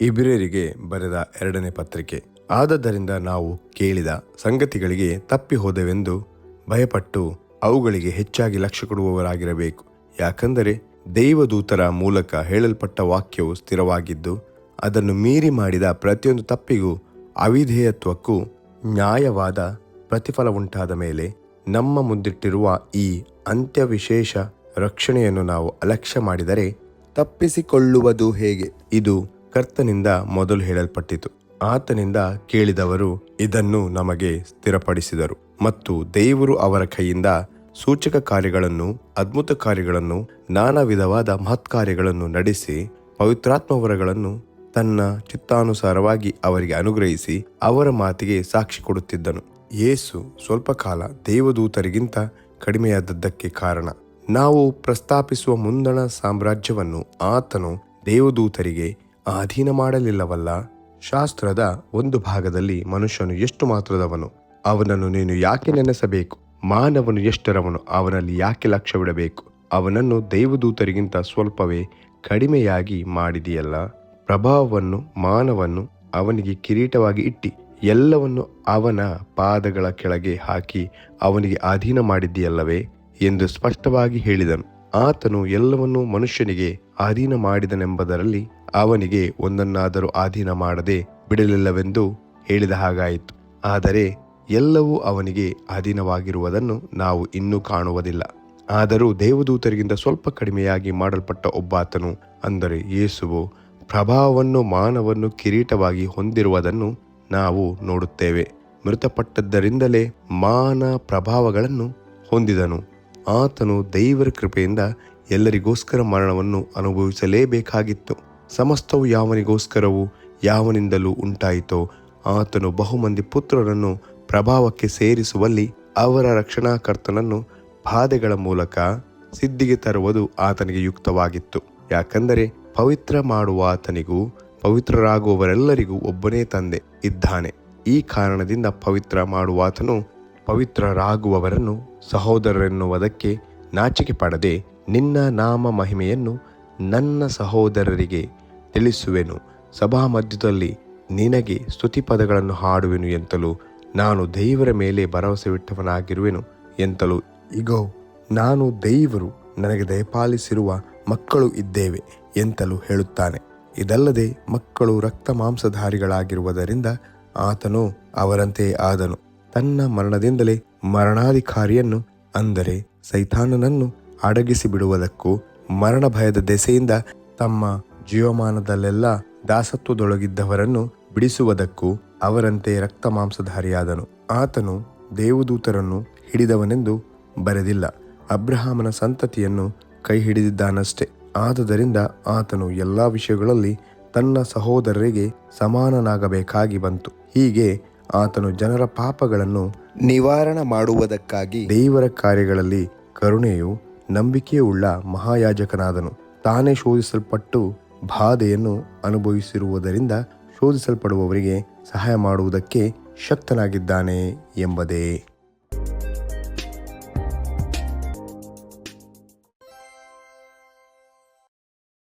ಇಬ್ರಿಯರಿಗೆ ಬರೆದ 2ನೇ ಪತ್ರಿಕೆ. ಆದದರಿಂದ ನಾವು ಕೇಳಿದ ಸಂಗತಿಗಳಿಗೆ ತಪ್ಪಿ ಹೋದೆವೆಂದು ಭಯಪಟ್ಟು ಅವುಗಳಿಗೆ ಹೆಚ್ಚಾಗಿ ಲಕ್ಷ್ಯ ಕೊಡುವವರಾಗಿರಬೇಕು. ಯಾಕಂದರೆ ದೈವದೂತರ ಮೂಲಕ ಹೇಳಲ್ಪಟ್ಟ ವಾಕ್ಯವು ಸ್ಥಿರವಾಗಿದ್ದು, ಅದನ್ನು ಮೀರಿ ಮಾಡಿದ ಪ್ರತಿಯೊಂದು ತಪ್ಪಿಗೂ ಅವಿಧೇಯತ್ವಕ್ಕೂ ನ್ಯಾಯವಾದ ಪ್ರತಿಫಲ ಉಂಟಾದ ಮೇಲೆ ನಮ್ಮ ಮುಂದಿಟ್ಟಿರುವ ಈ ಅಂತ್ಯವಿಶೇಷ ರಕ್ಷಣೆಯನ್ನು ನಾವು ಅಲಕ್ಷ್ಯ ಮಾಡಿದರೆ ತಪ್ಪಿಸಿಕೊಳ್ಳುವುದು ಹೇಗೆ? ಇದು ಕರ್ತನಿಂದ ಮೊದಲು ಹೇಳಲ್ಪಟ್ಟಿತು. ಆತನಿಂದ ಕೇಳಿದವರು ಇದನ್ನು ನಮಗೆ ಸ್ಥಿರಪಡಿಸಿದರು. ಮತ್ತು ದೇವರು ಅವರ ಕೈಯಿಂದ ಸೂಚಕ ಕಾರ್ಯಗಳನ್ನು, ಅದ್ಭುತ ಕಾರ್ಯಗಳನ್ನು, ನಾನಾ ವಿಧವಾದ ಮಹತ್ಕಾರ್ಯಗಳನ್ನು ನಡೆಸಿ ಪವಿತ್ರಾತ್ಮವರಗಳನ್ನು ತನ್ನ ಚಿತ್ತಾನುಸಾರವಾಗಿ ಅವರಿಗೆ ಅನುಗ್ರಹಿಸಿ ಅವರ ಮಾತಿಗೆ ಸಾಕ್ಷಿ ಕೊಡುತ್ತಿದ್ದನು. ಯೇಸು ಸ್ವಲ್ಪ ಕಾಲ ದೇವದೂತರಿಗಿಂತ ಕಡಿಮೆಯಾದದ್ದಕ್ಕೆ ಕಾರಣ, ನಾವು ಪ್ರಸ್ತಾಪಿಸುವ ಮುಂದಣ ಸಾಮ್ರಾಜ್ಯವನ್ನು ಆತನು ದೇವದೂತರಿಗೆ ಅಧೀನ ಮಾಡಲಿಲ್ಲವಲ್ಲ. ಶಾಸ್ತ್ರದ ಒಂದು ಭಾಗದಲ್ಲಿ ಮನುಷ್ಯನು ಎಷ್ಟು ಮಾತ್ರದವನು, ಅವನನ್ನು ನೀನು ಯಾಕೆ ನೆನೆಸಬೇಕು? ಮಾನವನು ಎಷ್ಟರವನು, ಅವನಲ್ಲಿ ಯಾಕೆ ಲಕ್ಷ್ಯವಿಡಬೇಕು? ಅವನನ್ನು ದೇವದೂತರಿಗಿಂತ ಸ್ವಲ್ಪವೇ ಕಡಿಮೆಯಾಗಿ ಮಾಡಿದೆಯಲ್ಲ. ಪ್ರಭಾವವನ್ನು, ಮಾನವನ್ನು ಅವನಿಗೆ ಕಿರೀಟವಾಗಿ ಇಟ್ಟಿ ಎಲ್ಲವನ್ನು ಅವನ ಪಾದಗಳ ಕೆಳಗೆ ಹಾಕಿ ಅವನಿಗೆ ಅಧೀನ ಮಾಡಿದ್ದೀಯಲ್ಲವೇ ಎಂದು ಸ್ಪಷ್ಟವಾಗಿ ಹೇಳಿದನು. ಆತನು ಎಲ್ಲವನ್ನೂ ಮನುಷ್ಯನಿಗೆ ಅಧೀನ ಮಾಡಿದನೆಂಬುದರಲ್ಲಿ ಅವನಿಗೆ ಒಂದನ್ನಾದರೂ ಅಧೀನ ಮಾಡದೆ ಬಿಡಲಿಲ್ಲವೆಂದು ಹೇಳಿದ ಹಾಗಾಯಿತು. ಆದರೆ ಎಲ್ಲವೂ ಅವನಿಗೆ ಅಧೀನವಾಗಿರುವುದನ್ನು ನಾವು ಇನ್ನೂ ಕಾಣುವುದಿಲ್ಲ. ಆದರೂ ದೇವದೂತರಿಗಿಂತ ಸ್ವಲ್ಪ ಕಡಿಮೆಯಾಗಿ ಮಾಡಲ್ಪಟ್ಟ ಒಬ್ಬಾತನು, ಅಂದರೆ ಯೇಸುವು, ಪ್ರಭಾವವನ್ನು, ಮಾನವನ್ನು ಕಿರೀಟವಾಗಿ ಹೊಂದಿರುವುದನ್ನು ನಾವು ನೋಡುತ್ತೇವೆ. ಮೃತಪಟ್ಟದ್ದರಿಂದಲೇ ಮಾನ ಪ್ರಭಾವಗಳನ್ನು ಹೊಂದಿದನು. ಆತನು ದೇವರ ಕೃಪೆಯಿಂದ ಎಲ್ಲರಿಗೋಸ್ಕರ ಮರಣವನ್ನು ಅನುಭವಿಸಲೇಬೇಕಾಗಿತ್ತು. ಸಮಸ್ತವು ಯಾವನಿಗೋಸ್ಕರವೂ ಯಾವನಿಂದಲೂ ಉಂಟಾಯಿತೋ ಆತನು ಬಹುಮಂದಿ ಪುತ್ರರನ್ನು ಪ್ರಭಾವಕ್ಕೆ ಸೇರಿಸುವಲ್ಲಿ ಅವರ ರಕ್ಷಣಾಕರ್ತನನ್ನು ಬಾಧೆಗಳ ಮೂಲಕ ಸಿದ್ಧಿಗೆ ತರುವುದು ಆತನಿಗೆ ಯುಕ್ತವಾಗಿತ್ತು. ಯಾಕಂದರೆ ಪವಿತ್ರ ಮಾಡುವ ಆತನಿಗೂ ಪವಿತ್ರರಾಗುವವರೆಲ್ಲರಿಗೂ ಒಬ್ಬನೇ ತಂದೆ ಇದ್ದಾನೆ. ಈ ಕಾರಣದಿಂದ ಪವಿತ್ರ ಮಾಡುವಾತನು ಪವಿತ್ರರಾಗುವವರನ್ನು ಸಹೋದರರೆನ್ನುವುದಕ್ಕೆ ನಾಚಿಕೆ ಪಡದೆ, ನಿನ್ನ ನಾಮ ಮಹಿಮೆಯನ್ನು ನನ್ನ ಸಹೋದರರಿಗೆ ತಿಳಿಸುವೆನು, ಸಭಾಮಧ್ಯದಲ್ಲಿ ನಿನಗೆ ಸ್ತುತಿಪದಗಳನ್ನು ಹಾಡುವೆನು ಎಂತಲೂ, ನಾನು ದೇವರ ಮೇಲೆ ಭರವಸೆವಿಟ್ಟವನಾಗಿರುವೆನು ಎಂತಲೂ, ಇಗೋ ನಾನು ದೇವರು ನನಗೆ ದಯಪಾಲಿಸಿರುವ ಮಕ್ಕಳು ಇದ್ದೇವೆ ಎಂತಲೂ ಹೇಳುತ್ತಾನೆ. ಇದಲ್ಲದೆ ಮಕ್ಕಳು ರಕ್ತ ಮಾಂಸಧಾರಿಗಳಾಗಿರುವುದರಿಂದ ಆತನು ಅವರಂತೆ ಆದನು. ತನ್ನ ಮರಣದಿಂದಲೇ ಮರಣಾಧಿಕಾರಿಯನ್ನು, ಅಂದರೆ ಸೈತಾನನನ್ನು ಅಡಗಿಸಿ ಬಿಡುವುದಕ್ಕೂ ಮರಣ ಭಯದ ದೆಸೆಯಿಂದ ತಮ್ಮ ಜೀವಮಾನದಲ್ಲೆಲ್ಲ ದಾಸತ್ವದೊಳಗಿದ್ದವರನ್ನು ಬಿಡಿಸುವುದಕ್ಕೂ ಅವರಂತೆ ರಕ್ತ ಮಾಂಸಧಾರಿಯಾದನು. ಆತನು ದೇವದೂತರನ್ನು ಹಿಡಿದವನೆಂದು ಬರೆದಿಲ್ಲ, ಅಬ್ರಹಾಮನ ಸಂತತಿಯನ್ನು ಕೈ ಹಿಡಿದಿದ್ದಾನಷ್ಟೆ. ಆದುದರಿಂದ ಆತನು ಎಲ್ಲ ವಿಷಯಗಳಲ್ಲಿ ತನ್ನ ಸಹೋದರರಿಗೆ ಸಮಾನನಾಗಬೇಕಾಗಿ ಬಂತು. ಹೀಗೆ ಆತನು ಜನರ ಪಾಪಗಳನ್ನು ನಿವಾರಣೆ ಮಾಡುವುದಕ್ಕಾಗಿ ದೇವರ ಕಾರ್ಯಗಳಲ್ಲಿ ಕರುಣೆಯೂ ನಂಬಿಕೆಯುಳ್ಳ ಮಹಾಯಾಜಕನಾದನು. ತಾನೇ ಶೋಧಿಸಲ್ಪಟ್ಟು ಬಾಧೆಯನ್ನು ಅನುಭವಿಸಿರುವುದರಿಂದ ಶೋಧಿಸಲ್ಪಡುವವರಿಗೆ ಸಹಾಯ ಮಾಡುವುದಕ್ಕೆ ಶಕ್ತನಾಗಿದ್ದಾನೆ ಎಂಬುದೇ.